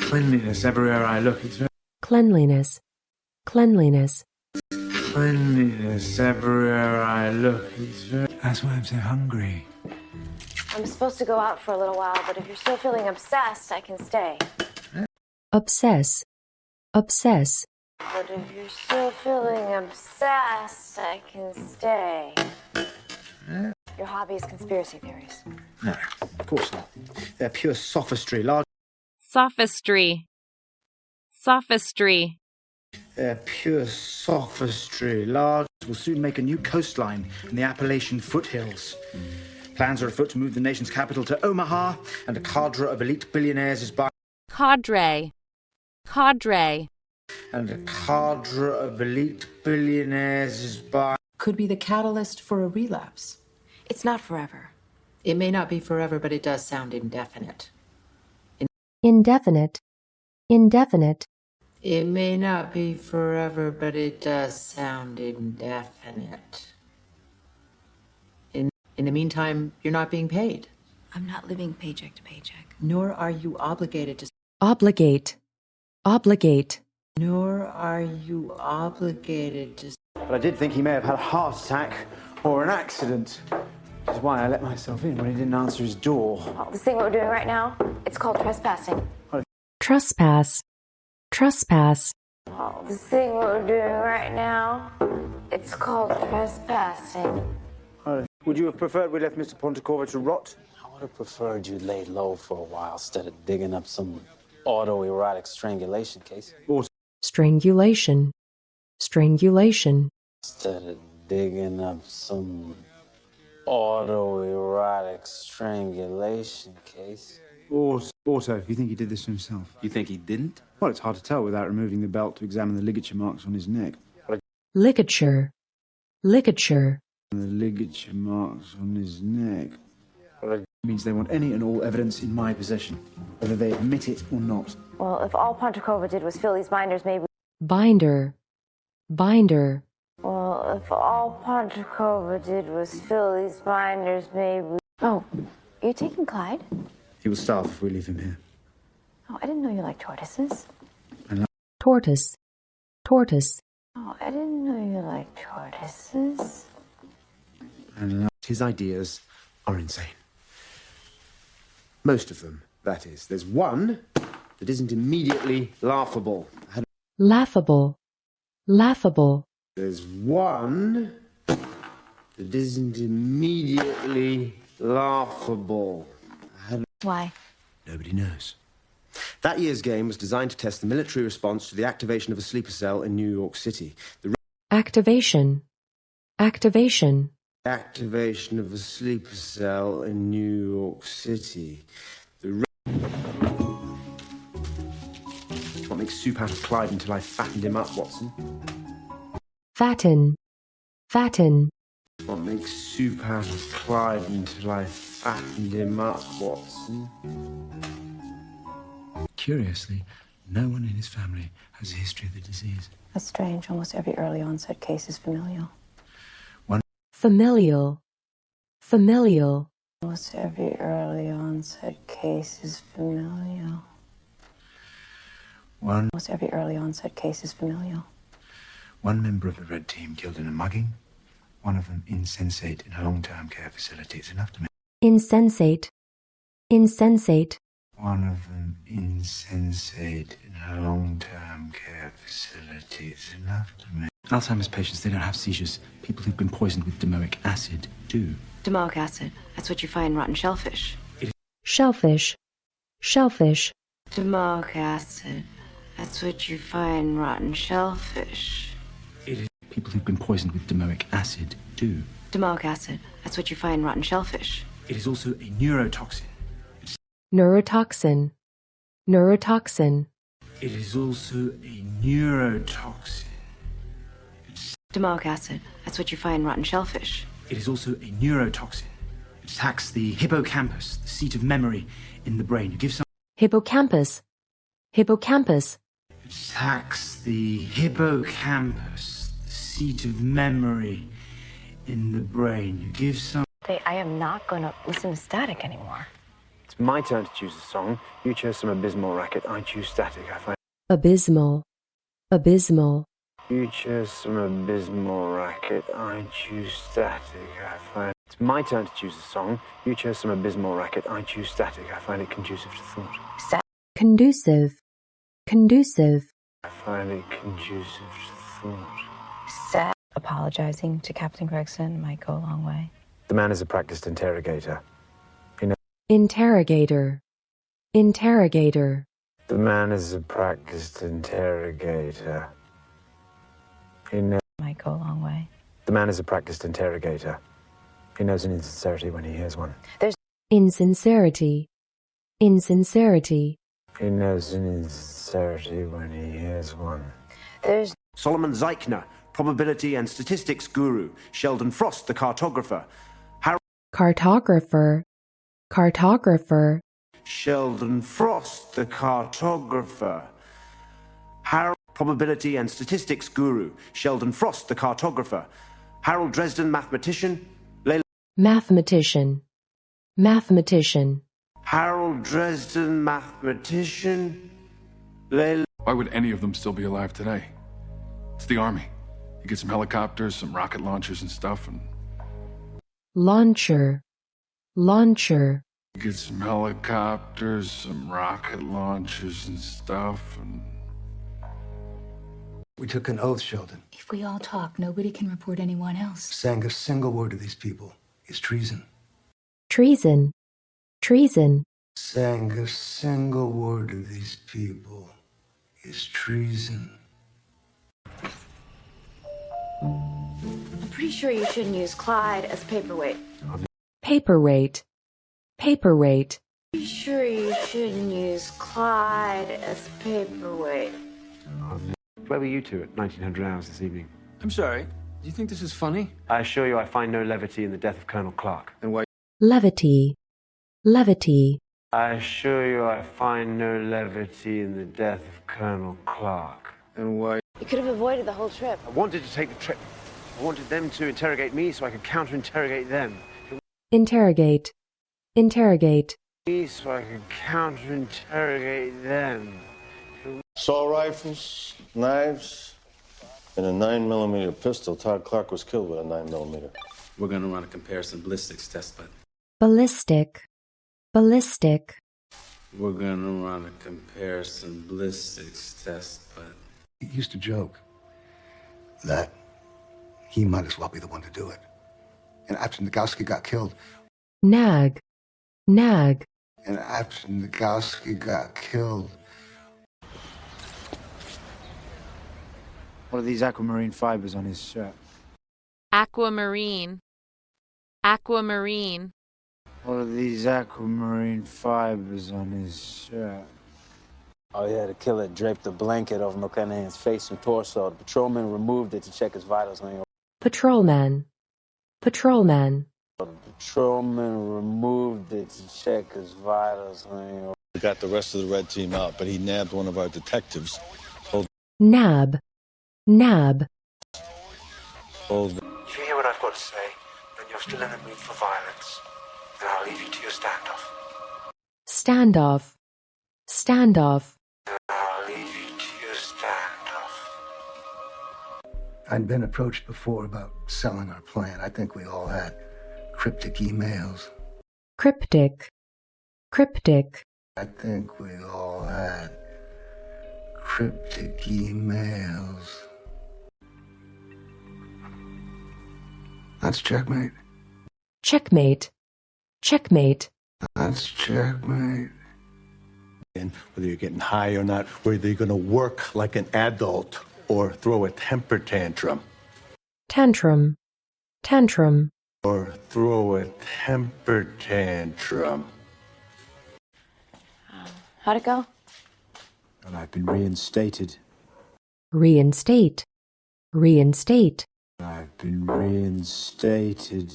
Cleanliness everywhere I look. It's very cleanliness, cleanliness, cleanliness everywhere I look. It's very... That's why I'm so hungry. I'm supposed to go out for a little while, but if you're still feeling obsessed, I can stay. obsess, obsess, But if you're still feeling obsessed, I can stay. Your hobby is conspiracy theories. No, of course not. They're pure sophistry. Large. Sophistry. Sophistry. They're pure sophistry. Large will soon make a new coastline in the Appalachian foothills. Plans are afoot to move the nation's capital to Omaha, and a cadre of elite billionaires is by. Cadre. Cadre. And a cadre of elite billionaires is by. Could be the catalyst for a relapse. It's not forever. It may not be forever, but it does sound indefinite. indefinite, indefinite, It may not be forever, but it does sound indefinite. In the meantime, you're not being paid. I'm not living paycheck to paycheck. Nor are you obligated to. obligate, obligate, Nor are you obligated to. But I did think he may have had a heart attack or an accident, which is why I let myself in when he didn't answer his door. Well, this thing we're doing right now, it's called trespassing. trespass, trespass, Well, this thing we're doing right now, it's called trespassing. Would you have preferred we left Mr. Pontecorvo to rot? I would have preferred you laid low for a while instead of digging up some autoerotic strangulation case. strangulation, strangulation, Instead of digging up some autoerotic strangulation case. Also, you think he did this to himself? You think he didn't? Well, it's hard to tell without removing the belt to examine the ligature marks on his neck. ligature, ligature, The ligature marks on his neck. It means they want any and all evidence in my possession, whether they admit it or not. Well, if all Pontecorvo did was fill these binders, maybe... binder, binder, Well, if all Pontecorvo did was fill these binders, maybe... Oh, are you taking Clyde? He will starve if we leave him here. Oh, I didn't know you liked tortoises. tortoise, tortoise, Oh, I didn't know you liked tortoises. And his ideas are insane. Most of them, that is. There's one that isn't immediately laughable. laughable, laughable, There's one that isn't immediately laughable. Why? Nobody knows. That year's game was designed to test the military response to the activation of a sleeper cell in New York City. The activation, activation, activation of a sleeper cell in New York City. What makes soup out of Clyde until I fattened him up, Watson? fatten, fatten, What makes soup out of Clyde until I fattened him up, Watson? Curiously, no one in his family has a history of the disease. That's strange. Almost every early onset case is familial. familial, familial, Almost every early onset case is familial. Almost every early onset case is familial. One member of the Red Team killed in a mugging, one of them insensate in a long-term care facility. It's enough to make... insensate, insensate, One of them insensate in a long-term care facility. It's enough to make... Alzheimer's patients, they don't have seizures. People who've been poisoned with domoic acid do. Domoic acid. That's what you find in rotten shellfish. shellfish, shellfish, Domoic acid. That's what you find in rotten shellfish. People who've been poisoned with domoic acid do. Domoic acid. That's what you find in rotten shellfish. It is also a neurotoxin. neurotoxin, neurotoxin, It is also a neurotoxin. Domoic acid. That's what you find in rotten shellfish. It is also a neurotoxin. It attacks the hippocampus, the seat of memory in the brain. You give some... hippocampus, hippocampus, It attacks the hippocampus, the seat of memory in the brain. You give some... I am not going to listen to static anymore. It's My turn to choose a song. You chose some abysmal racket. I choose static. I find abysmal, abysmal, you chose some abysmal racket. I choose static. I find it's my turn to choose a song. You chose some abysmal racket. I choose static. I find it conducive to thought. conducive, conducive, I find it conducive to thought. Sad. Apologizing to Captain Gregson might go a long way. The man is a practiced interrogator. interrogator, interrogator, The man is a practiced interrogator. Might go a long way. The man is a practiced interrogator. He knows an insincerity when he hears one. insincerity, insincerity, He knows an insincerity when he hears one. There's Solomon Zeichner, probability and statistics guru. Sheldon Frost, the cartographer. cartographer, cartographer, Sheldon Frost, the cartographer. Harold, probability and statistics guru. Sheldon Frost, the cartographer. Harold Dresden, mathematician. mathematician, mathematician, Harold Dresden, mathematician. Why would any of them still be alive today? It's the Army. You get some helicopters, some rocket launchers and stuff, and launcher, launcher, you get some helicopters, some rocket launchers and stuff, and We took an oath, Sheldon. If we all talk, nobody can report anyone else. Saying a single word to these people is treason. treason, treason, Saying a single word to these people is treason. I'm pretty sure you shouldn't use Clyde as paperweight. paperweight, paperweight, Pretty sure you shouldn't use Clyde as paperweight. Where were you two at 1900 hours this evening? I'm sorry. Do you think this is funny? I assure you I find no levity in the death of Colonel Clark. And why? levity, levity, I assure you I find no levity in the death of Colonel Clark. And why? You could have avoided the whole trip. I wanted to take the trip. I wanted them to interrogate me so I could counter-interrogate them. interrogate, interrogate, Me so I could counter-interrogate them. Assault rifles, knives, and a 9mm pistol. Todd Clark was killed with a 9mm. We're going to run a comparison ballistics test, but ballistic, ballistic, we're going to run a comparison ballistics test, but He used to joke that he might as well be the one to do it. And after Nagowski got killed, nag, nag, and after Nagowski got killed, What are these aquamarine fibers on his shirt? Aquamarine. Aquamarine. What are these aquamarine fibers on his shirt? oh yeah, the killer draped a blanket over McClanahan's face and torso. The patrolman removed it to check his vitals when he patrolman, patrolman, The patrolman removed it to check his vitals when he We got the rest of the red team out, but he nabbed one of our detectives. nab, nab, Hold If you hear what I've got to say, then you're still in the mood for violence. Then I'll leave you to your standoff. standoff, standoff, I'll leave you to your standoff. I'd been approached before about selling our plan. I think we all had cryptic emails. cryptic, cryptic, I think we all had cryptic emails. That's checkmate. checkmate, checkmate, That's checkmate. And whether you're getting high or not, whether you're going to work like an adult or throw a temper tantrum. tantrum, tantrum, Or throw a temper tantrum. How'd it go? And I've been reinstated. reinstate, reinstate, I've been reinstated.